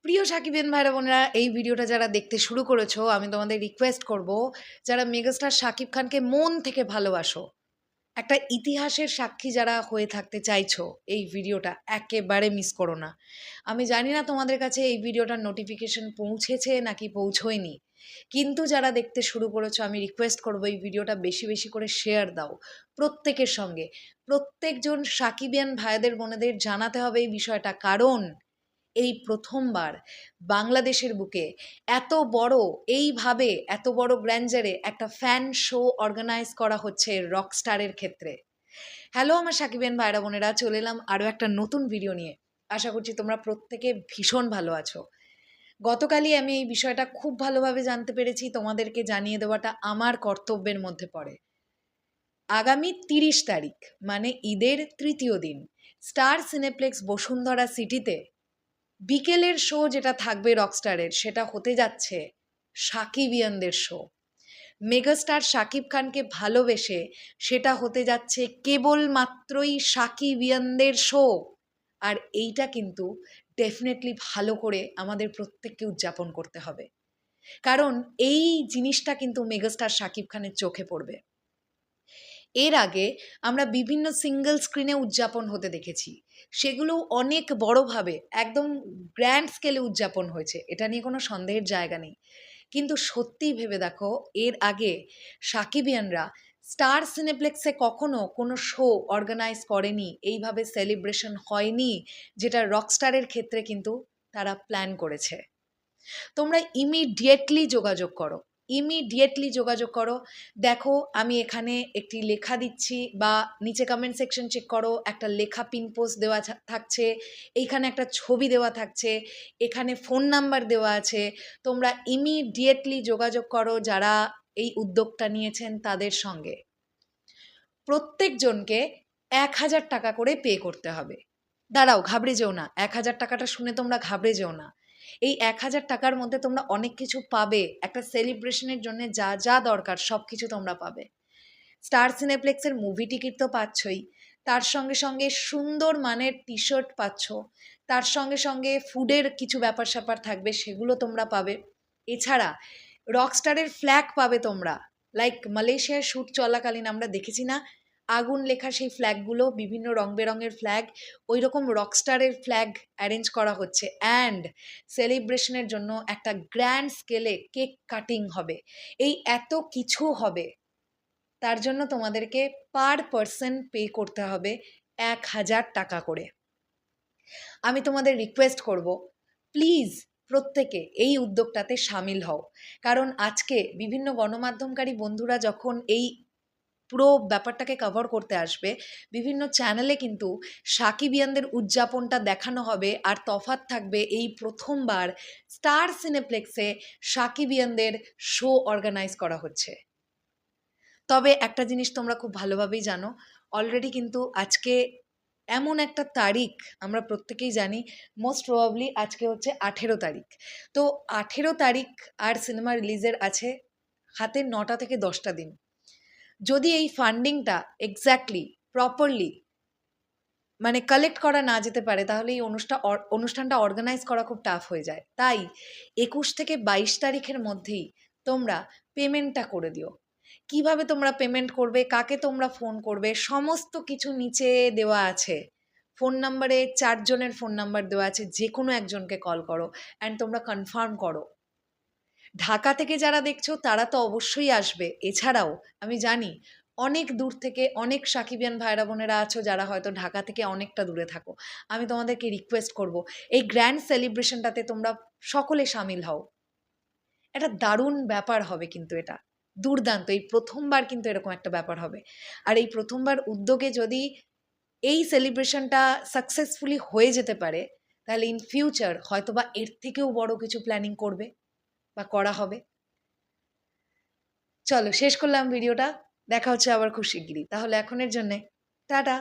প্রিয় সাকিবিয়ান ভাইরা বোনেরা, এই ভিডিওটা যারা দেখতে শুরু করেছো, আমি তোমাদের রিকোয়েস্ট করব, যারা মেগাস্টার শাকিব খানকে মন থেকে ভালোবাসো, একটা ইতিহাসের সাক্ষী যারা হয়ে থাকতে চাইছো, এই ভিডিওটা একেবারে মিস করো না। আমি জানি না তোমাদের কাছে এই ভিডিওটার নোটিফিকেশন পৌঁছেছে নাকি পৌঁছয়নি, কিন্তু যারা দেখতে শুরু করেছো আমি রিকোয়েস্ট করবো এই ভিডিওটা বেশি বেশি করে শেয়ার দাও প্রত্যেকের সঙ্গে। প্রত্যেকজন সাকিবিয়ান ভাইদের বোনেদের জানাতে হবে এই বিষয়টা, কারণ এই প্রথমবার বাংলাদেশের বুকে এইভাবে এত বড় গ্র্যান্ডারে একটা ফ্যান শো অর্গানাইজ করা হচ্ছে রকস্টারের ক্ষেত্রে। হ্যালো আমার সাকিবিয়ান ভাইরা বোনেরা, চলে এলাম আরও একটা নতুন ভিডিও নিয়ে। আশা করছি তোমরা প্রত্যেকে ভীষণ ভালো আছো। গতকালই আমি এই বিষয়টা খুব ভালোভাবে জানতে পেরেছি, তোমাদেরকে জানিয়ে দেওয়াটা আমার কর্তব্যের মধ্যে পড়ে। আগামী ৩০ তারিখ মানে ঈদের তৃতীয় দিন স্টার সিনেপ্লেক্স বসুন্ধরা সিটিতে বিকেলের শো যেটা থাকবে রকস্টারের, সেটা হতে যাচ্ছে সাকিবিয়ানদের শো। মেগাস্টার শাকিব খানকে ভালোবেসে সেটা হতে যাচ্ছে কেবলমাত্রই সাকিবিয়ানদের শো। আর এইটা কিন্তু ডেফিনেটলি ভালো করে আমাদের প্রত্যেককে উদযাপন করতে হবে, কারণ এই জিনিসটা কিন্তু মেগাস্টার শাকিব খানের চোখে পড়বে। এর আগে আমরা বিভিন্ন সিঙ্গল স্ক্রিনে উদযাপন হতে দেখেছি, সেগুলো অনেক বড়ভাবে একদম গ্র্যান্ড স্কেলে উদযাপন হয়েছে, এটা নিয়ে কোনো সন্দেহের জায়গা নেই। কিন্তু সত্যিই ভেবে দেখো, এর আগে সাকিবিয়ানরা স্টার সিনেপ্লেক্সে কখনো কোনো শো অর্গানাইজ করেনি, এইভাবে সেলিব্রেশন হয়নি যেটা রকস্টারের ক্ষেত্রে কিন্তু তারা প্ল্যান করেছে। তোমরা ইমিডিয়েটলি যোগাযোগ করো। দেখো, আমি এখানে একটি লেখা দিচ্ছি, বা নিচে কমেন্ট সেকশন চেক করো, একটা লেখা পিন পোস্ট দেওয়া থাকছে, এইখানে একটা ছবি দেওয়া থাকছে, এখানে ফোন নাম্বার দেওয়া আছে। তোমরা ইমিডিয়েটলি যোগাযোগ করো যারা এই উদ্যোগটা নিয়েছেন তাদের সঙ্গে। প্রত্যেকজনকে ১,০০০ টাকা করে পে করতে হবে। দাঁড়াও, ঘাবড়ে যেও না, ১,০০০ টাকাটা শুনে তোমরা ঘাবড়ে যেও না। এই ১,০০০ টাকার মধ্যে তোমরা অনেক কিছু পাবে, একটা সেলিব্রেশনের জন্য যা যা দরকার সব কিছু তোমরা পাবে। স্টার সিনেপ্লেক্সের মুভি টিকিট তো পাচ্ছই, তার সঙ্গে সঙ্গে সুন্দর মানের টি শার্ট পাচ্ছ, তার সঙ্গে সঙ্গে ফুডের কিছু ব্যাপার স্যাপার থাকবে, সেগুলো তোমরা পাবে। এছাড়া রকস্টারের ফ্ল্যাগ পাবে তোমরা, লাইক মালয়েশিয়ার শ্যুট চলাকালীন আমরা দেখেছি না, আগুন লেখা সেই ফ্ল্যাগগুলো, বিভিন্ন রং বেরঙের ফ্ল্যাগ, ওই রকম রকস্টারের ফ্ল্যাগ অ্যারেঞ্জ করা হচ্ছে। অ্যান্ড সেলিব্রেশনের জন্য একটা গ্র্যান্ড স্কেলে কেক কাটিং হবে। এই এত কিছু হবে, তার জন্য তোমাদেরকে পার পারসন পে করতে হবে ১,০০০ টাকা করে। আমি তোমাদের রিকোয়েস্ট করব, প্লিজ প্রত্যেকে এই উদ্যোগটাতে সামিল হও, কারণ আজকে বিভিন্ন গণমাধ্যমকারী বন্ধুরা যখন এই পুরো ব্যাপারটাকে কভার করতে আসবে, বিভিন্ন চ্যানেলে কিন্তু সাকিবিয়ানদের উদযাপনটা দেখানো হবে, আর তফাৎ থাকবে এই প্রথমবার স্টার সিনেপ্লেক্সে সাকিবিয়ানদের শো অর্গানাইজ করা হচ্ছে। তবে একটা জিনিস তোমরা খুব ভালোভাবেই জানো, অলরেডি কিন্তু আজকে এমন একটা তারিখ আমরা প্রত্যেকেই জানি, মোস্ট প্রবাবলি আজকে হচ্ছে ১৮ তারিখ। তো ১৮ তারিখ আর সিনেমা রিলিজের আছে হাতে ৯টা থেকে ১০টা দিন। যদি এই ফান্ডিংটা এক্স্যাক্টলি প্রপারলি মানে কালেক্ট করা না যেতে পারে, তাহলে এই অনুষ্ঠানটা অর্গানাইজ করা খুব টাফ হয়ে যায়। তাই ২১ থেকে ২২ তারিখের মধ্যেই তোমরা পেমেন্টটা করে দিও। কিভাবে তোমরা পেমেন্ট করবে, কাকে তোমরা ফোন করবে, সমস্ত কিছু নিচে দেওয়া আছে। ফোন নাম্বারে ৪ জনের ফোন নাম্বার দেওয়া আছে, যে কোনো একজনকে কল করো অ্যান্ড তোমরা কনফার্ম করো। ঢাকা থেকে যারা দেখছো তারা তো অবশ্যই আসবে, এছাড়াও আমি জানি অনেক দূর থেকে অনেক সাকিবিয়ান ভাইরা বোনেরা আছো যারা হয়তো ঢাকা থেকে অনেকটা দূরে থাকো। আমি তোমাদেরকে রিকোয়েস্ট করব, এই গ্র্যান্ড সেলিব্রেশনটাতে তোমরা সকলে সামিল হও। একটা দারুণ ব্যাপার হবে কিন্তু, এটা দুর্দান্ত, এই প্রথমবার কিন্তু এরকম একটা ব্যাপার হবে। আর এই প্রথমবার উদ্যোগে যদি এই সেলিব্রেশনটা সাকসেসফুলি হয়ে যেতে পারে, তাহলে ইন ফিউচার হয়তোবা এর থেকেও বড় কিছু প্ল্যানিং করবে বা করা হবে। চলো শেষ করলাম ভিডিওটা, দেখা হচ্ছে আবার খুব শিগগিরই। তাহলে এখনের জন্যে টাটা।